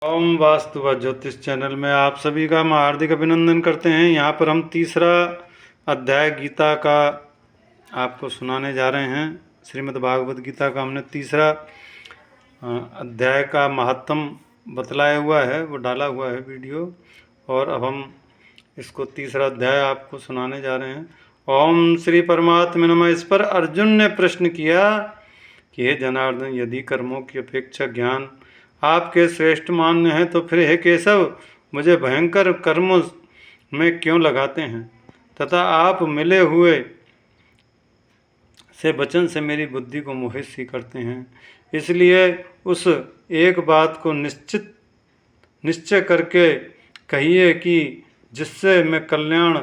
ओम वास्तु व ज्योतिष चैनल में आप सभी का हम हार्दिक अभिनंदन करते हैं। यहाँ पर हम तीसरा अध्याय गीता का आपको सुनाने जा रहे हैं। श्रीमद् भागवत गीता का हमने तीसरा अध्याय का महात्म बतलाया हुआ है, वो डाला हुआ है वीडियो, और अब हम इसको तीसरा अध्याय आपको सुनाने जा रहे हैं। ओम श्री परमात्मा नमः। इस पर अर्जुन ने प्रश्न किया कि हे जनार्दन, यदि कर्मों की अपेक्षा ज्ञान आपके श्रेष्ठ मान्य है तो फिर हे केशव, मुझे भयंकर कर्मों में क्यों लगाते हैं तथा आप मिले हुए से वचन से मेरी बुद्धि को मोहित सी करते हैं। इसलिए उस एक बात को निश्चय करके कहिए कि जिससे मैं कल्याण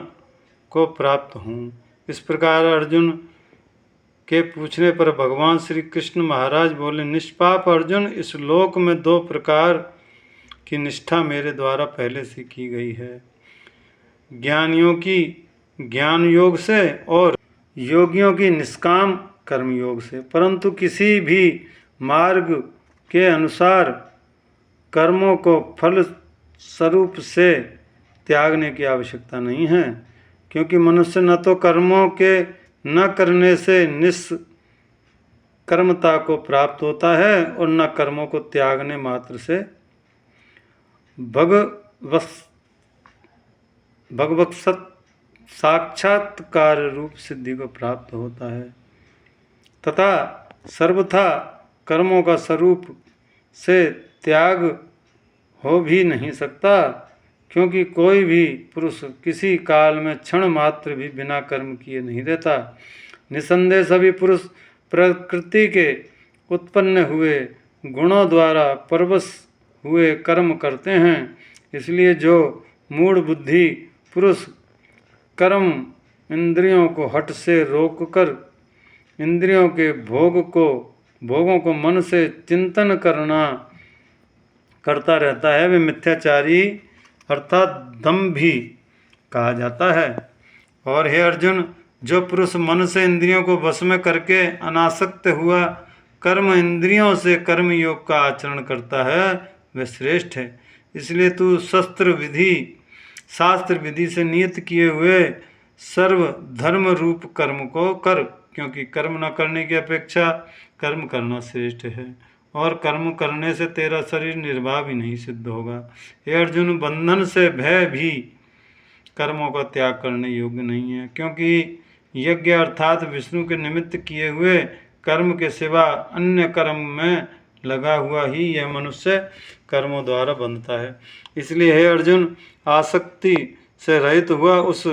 को प्राप्त हूँ। इस प्रकार अर्जुन के पूछने पर भगवान श्री कृष्ण महाराज बोले, निष्पाप अर्जुन, इस लोक में दो प्रकार की निष्ठा मेरे द्वारा पहले से की गई है, ज्ञानियों की ज्ञान योग से और योगियों की निष्काम कर्म योग से। परंतु किसी भी मार्ग के अनुसार कर्मों को फल स्वरूप से त्यागने की आवश्यकता नहीं है, क्योंकि मनुष्य न तो कर्मों के न करने से निष्कर्मता को प्राप्त होता है और न कर्मों को त्यागने मात्र से भगवत साक्षात्कार रूप सिद्धि को प्राप्त होता है, तथा सर्वथा कर्मों का स्वरूप से त्याग हो भी नहीं सकता, क्योंकि कोई भी पुरुष किसी काल में क्षण मात्र भी बिना कर्म किए नहीं रहता। निसंदेह सभी पुरुष प्रकृति के उत्पन्न हुए गुणों द्वारा परवश हुए कर्म करते हैं। इसलिए जो मूढ़ बुद्धि पुरुष कर्म इंद्रियों को हठ से रोककर इंद्रियों के भोगों को मन से चिंतन करता रहता है, वे मिथ्याचारी अर्थात दंभी कहा जाता है। और हे अर्जुन, जो पुरुष मन से इंद्रियों को वश में करके अनासक्त हुआ कर्म इंद्रियों से कर्म योग का आचरण करता है, वह श्रेष्ठ है। इसलिए तू शास्त्र विधि से नियत किए हुए सर्व धर्म रूप कर्म को कर, क्योंकि कर्म न करने की अपेक्षा कर्म करना श्रेष्ठ है, और कर्म करने से तेरा शरीर निर्वाह भी नहीं सिद्ध होगा। हे अर्जुन, बंधन से भय भी कर्मों का त्याग करने योग्य नहीं है, क्योंकि यज्ञ अर्थात विष्णु के निमित्त किए हुए कर्म के सिवा अन्य कर्म में लगा हुआ ही यह मनुष्य कर्मों द्वारा बंधता है। इसलिए हे अर्जुन, आसक्ति से रहित हुआ उस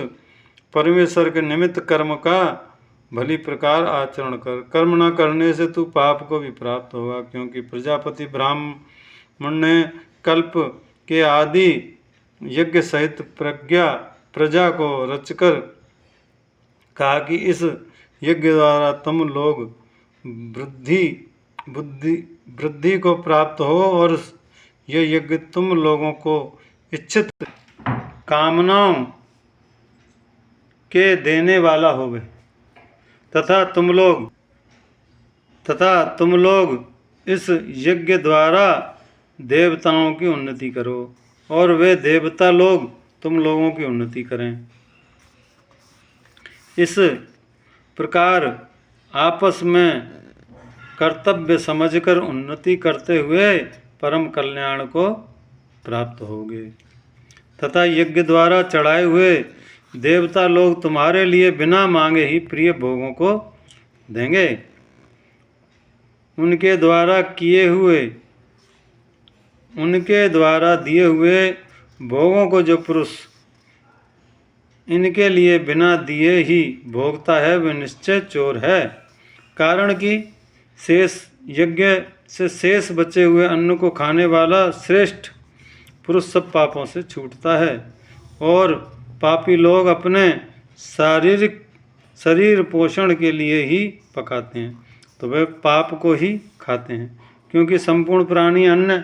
परमेश्वर के निमित्त कर्म का भली प्रकार आचरण कर। कर्म न करने से तू पाप को भी प्राप्त होगा, क्योंकि प्रजापति ब्राह्मण ने कल्प के आदि यज्ञ सहित प्रजा को रचकर कहा कि इस यज्ञ द्वारा तुम लोग वृद्धि को प्राप्त हो, और यह यज्ञ तुम लोगों को इच्छित कामनाओं के देने वाला होवे, तथा तुम लोग इस यज्ञ द्वारा देवताओं की उन्नति करो, और वे देवता लोग तुम लोगों की उन्नति करें। इस प्रकार आपस में कर्तव्य समझकर उन्नति करते हुए परम कल्याण को प्राप्त होगे, तथा यज्ञ द्वारा चढ़ाए हुए देवता लोग तुम्हारे लिए बिना मांगे ही प्रिय भोगों को देंगे। उनके द्वारा दिए हुए भोगों को जो पुरुष इनके लिए बिना दिए ही भोगता है, वह निश्चय चोर है। कारण कि शेष यज्ञ से शेष बचे हुए अन्न को खाने वाला श्रेष्ठ पुरुष सब पापों से छूटता है, और पापी लोग अपने शरीर पोषण के लिए ही पकाते हैं, तो वे पाप को ही खाते हैं, क्योंकि संपूर्ण प्राणी अन्न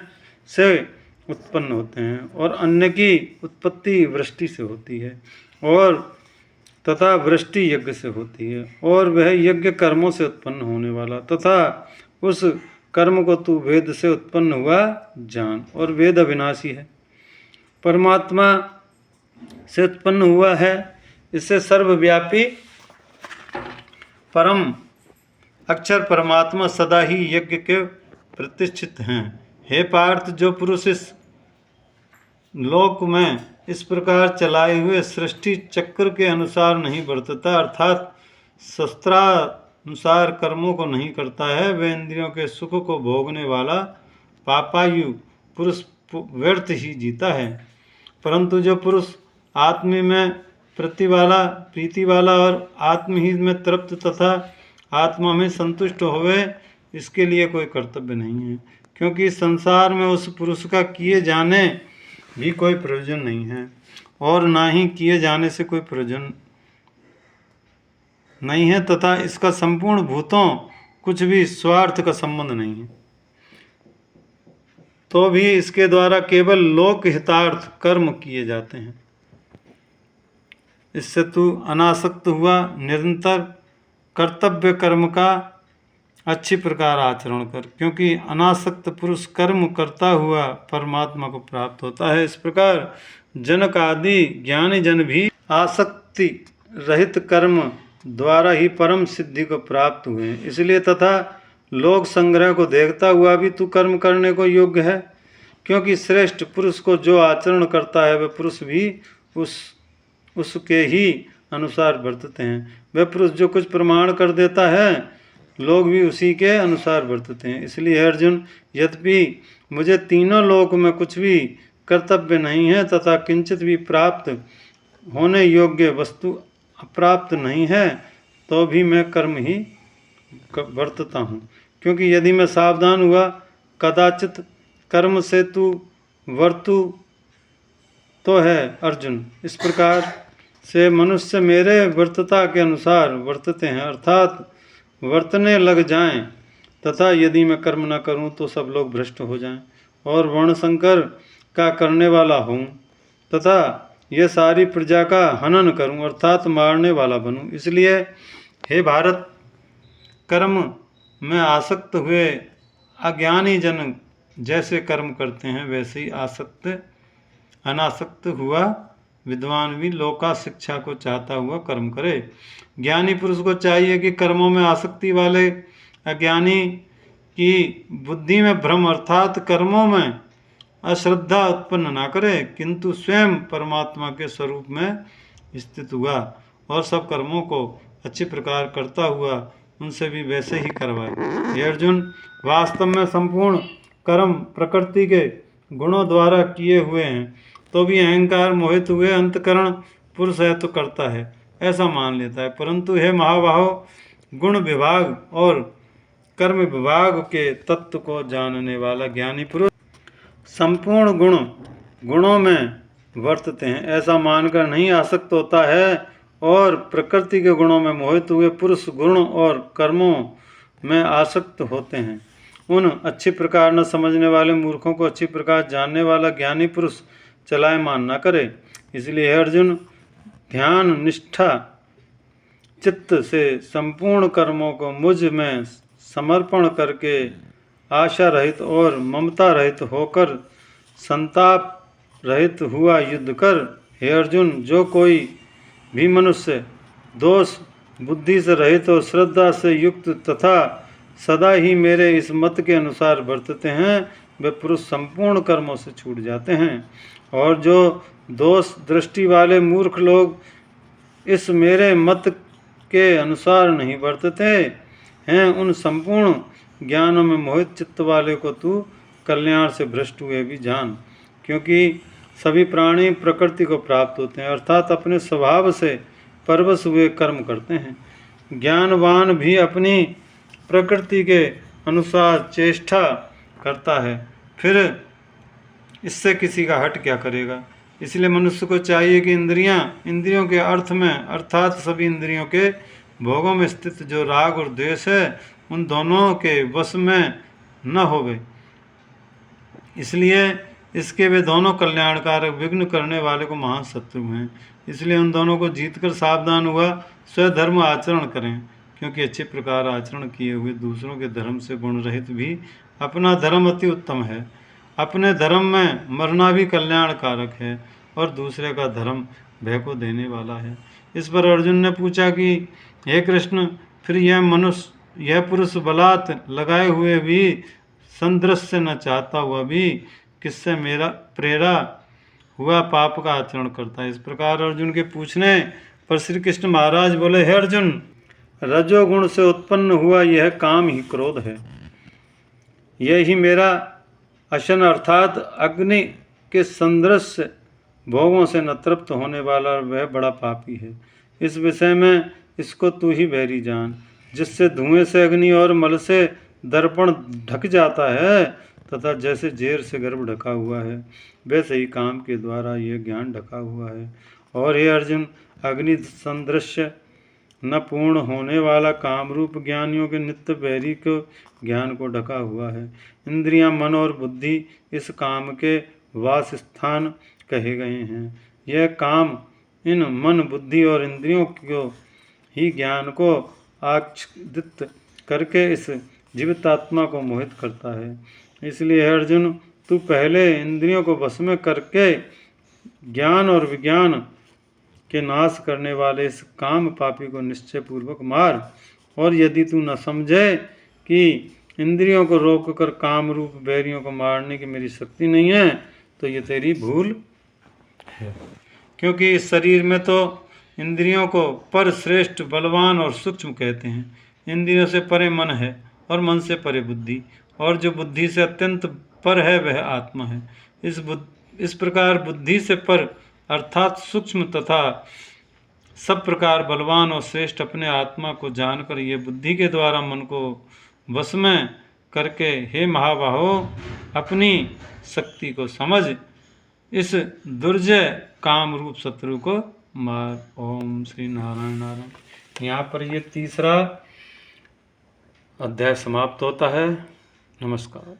से उत्पन्न होते हैं, और अन्न की उत्पत्ति वृष्टि से होती है, और तथा वृष्टि यज्ञ से होती है, और वह यज्ञ कर्मों से उत्पन्न होने वाला तथा उस कर्म को तू वेद से उत्पन्न हुआ जान। और वेद अविनाशी है, परमात्मा से उत्पन्न हुआ है, इससे सर्वव्यापी परम अक्षर परमात्मा सदा ही यज्ञ के प्रतिष्ठित हैं। हे पार्थ, जो पुरुष इस लोक में इस प्रकार चलाए हुए सृष्टि चक्र के अनुसार नहीं बरतता, अर्थात शस्त्रानुसार कर्मों को नहीं करता है, वह इंद्रियों के सुख को भोगने वाला पापायु पुरुष व्यर्थ ही जीता है। परंतु जो पुरुष आत्म में प्रीति वाला और आत्महित में तृप्त तथा आत्मा में संतुष्ट होवे, इसके लिए कोई कर्तव्य नहीं है, क्योंकि संसार में उस पुरुष का किए जाने भी कोई प्रयोजन नहीं है और ना ही किए जाने से कोई प्रयोजन नहीं है, तथा इसका संपूर्ण भूतों कुछ भी स्वार्थ का संबंध नहीं है। तो भी इसके द्वारा केवल लोक हितार्थ कर्म किए जाते हैं। इससे तू अनासक्त हुआ, निरंतर कर्तव्य कर्म का अच्छी प्रकार आचरण कर, क्योंकि अनासक्त पुरुष कर्म करता हुआ परमात्मा को प्राप्त होता है। इस प्रकार जनक आदि ज्ञानी जन भी आसक्ति रहित कर्म द्वारा ही परम सिद्धि को प्राप्त हुए हैं। इसलिए तथा लोक संग्रह को देखता हुआ भी तू कर्म करने को योग्य है, क्योंकि श्रेष्ठ पुरुष को जो आचरण करता है वह पुरुष भी उसके ही अनुसार बरतते हैं। वह पुरुष जो कुछ प्रमाण कर देता है, लोग भी उसी के अनुसार बरतते हैं। इसलिए अर्जुन, यद्यपि मुझे तीनों लोक में कुछ भी कर्तव्य नहीं है तथा किंचित भी प्राप्त होने योग्य वस्तु अप्राप्त नहीं है, तो भी मैं कर्म ही बरतता हूँ, क्योंकि यदि मैं सावधान हुआ कदाचित कर्म से तू वर्तु तो है अर्जुन। इस प्रकार से मनुष्य मेरे वर्तता के अनुसार वर्तते हैं, अर्थात वर्तने लग जाएं, तथा यदि मैं कर्म न करूं तो सब लोग भ्रष्ट हो जाएं और वर्णशंकर का करने वाला हूं, तथा यह सारी प्रजा का हनन करूं, अर्थात मारने वाला बनूं। इसलिए हे भारत, कर्म में आसक्त हुए अज्ञानी जन जैसे कर्म करते हैं, वैसे ही अनासक्त हुआ विद्वान भी लोका शिक्षा को चाहता हुआ कर्म करे। ज्ञानी पुरुष को चाहिए कि कर्मों में आसक्ति वाले अज्ञानी की बुद्धि में भ्रम अर्थात कर्मों में अश्रद्धा उत्पन्न ना करे, किंतु स्वयं परमात्मा के स्वरूप में स्थित हुआ और सब कर्मों को अच्छी प्रकार करता हुआ उनसे भी वैसे ही करवाए। हे अर्जुन, वास्तव में संपूर्ण कर्म प्रकृति के गुणों द्वारा किए हुए हैं, तो भी अहंकार मोहित हुए अंतकरण पुरुष है तो करता है, ऐसा मान लेता है। परंतु हे महाबाहो, गुण विभाग और कर्म विभाग के तत्व को जानने वाला ज्ञानी पुरुष संपूर्ण गुणों में वर्तते हैं, ऐसा मानकर नहीं आसक्त होता है, और प्रकृति के गुणों में मोहित हुए पुरुष गुण और कर्मों में आसक्त होते हैं। उन अच्छी प्रकार न समझने वाले मूर्खों को अच्छी प्रकार जानने वाला ज्ञानी पुरुष चलायमान न करे। इसलिए हे अर्जुन, ध्यान निष्ठा चित्त से संपूर्ण कर्मों को मुझ में समर्पण करके आशा रहित और ममता रहित होकर संताप रहित हुआ युद्ध कर। हे अर्जुन, जो कोई भी मनुष्य दोष बुद्धि से रहित और श्रद्धा से युक्त तथा सदा ही मेरे इस मत के अनुसार बरतते हैं, वे पुरुष संपूर्ण कर्मों से छूट जाते हैं। और जो दोष दृष्टि वाले मूर्ख लोग इस मेरे मत के अनुसार नहीं बरतते हैं, उन संपूर्ण ज्ञानों में मोहित चित्त वाले को तू कल्याण से भ्रष्ट हुए भी जान, क्योंकि सभी प्राणी प्रकृति को प्राप्त होते हैं, अर्थात अपने स्वभाव से परवश हुए कर्म करते हैं। ज्ञानवान भी अपनी प्रकृति के अनुसार चेष्टा करता है, फिर इससे किसी का हट क्या करेगा। इसलिए मनुष्य को चाहिए कि इंद्रियों के अर्थ में अर्थात सभी इंद्रियों के भोगों में स्थित जो राग और द्वेष है, उन दोनों के वश में न होवे। इसलिए इसके वे दोनों कल्याणकारक विघ्न करने वाले को महान शत्रु हैं। इसलिए उन दोनों को जीतकर सावधान हुआ स्वधर्म आचरण करें, क्योंकि अच्छे प्रकार आचरण किए हुए दूसरों के धर्म से गुण रहित भी अपना धर्म अति उत्तम है। अपने धर्म में मरना भी कल्याणकारक है और दूसरे का धर्म भय को देने वाला है। इस पर अर्जुन ने पूछा कि हे कृष्ण, फिर यह पुरुष बलात् लगाए हुए भी संदृश्य न चाहता हुआ भी किससे मेरा प्रेरा हुआ पाप का आचरण करता है। इस प्रकार अर्जुन के पूछने पर श्री कृष्ण महाराज बोले, हे अर्जुन, रजोगुण से उत्पन्न हुआ यह काम ही क्रोध है। यह ही मेरा अशन अर्थात अग्नि के संदृश्य भोगों से न तृप्त होने वाला वह बड़ा पापी है। इस विषय में इसको तू ही बैरी जान। जिससे धुएं से अग्नि और मल से दर्पण ढक जाता है तथा जैसे जेर से गर्भ ढका हुआ है, वैसे ही काम के द्वारा यह ज्ञान ढका हुआ है। और हे अर्जुन, अग्नि संदृश्य न पूर्ण होने वाला कामरूप ज्ञानियों के नित्य बैरी को ज्ञान को ढका हुआ है। इंद्रियां, मन और बुद्धि इस काम के वास स्थान कहे गए हैं। यह काम इन मन, बुद्धि और इंद्रियों को ही ज्ञान को आच्छादित करके इस जीवितात्मा को मोहित करता है। इसलिए हे अर्जुन, तू पहले इंद्रियों को वश में करके ज्ञान और विज्ञान के नाश करने वाले इस काम पापी को निश्चय पूर्वक मार। और यदि तू न समझे कि इंद्रियों को रोककर काम रूप बैरियों को मारने की मेरी शक्ति नहीं है, तो ये तेरी भूल है। क्योंकि इस शरीर में तो इंद्रियों को पर श्रेष्ठ, बलवान और सूक्ष्म कहते हैं। इंद्रियों से परे मन है और मन से परे बुद्धि, और जो बुद्धि से अत्यंत पर है वह आत्मा है। इस प्रकार बुद्धि से पर अर्थात सूक्ष्म तथा सब प्रकार बलवान और श्रेष्ठ अपने आत्मा को जानकर ये बुद्धि के द्वारा मन को वश में करके, हे महाबाहो, अपनी शक्ति को समझ इस दुर्जय काम रूप शत्रु को मार। ओम श्री नारायण नारायण। यहाँ पर ये तीसरा अध्याय समाप्त होता है। नमस्कार।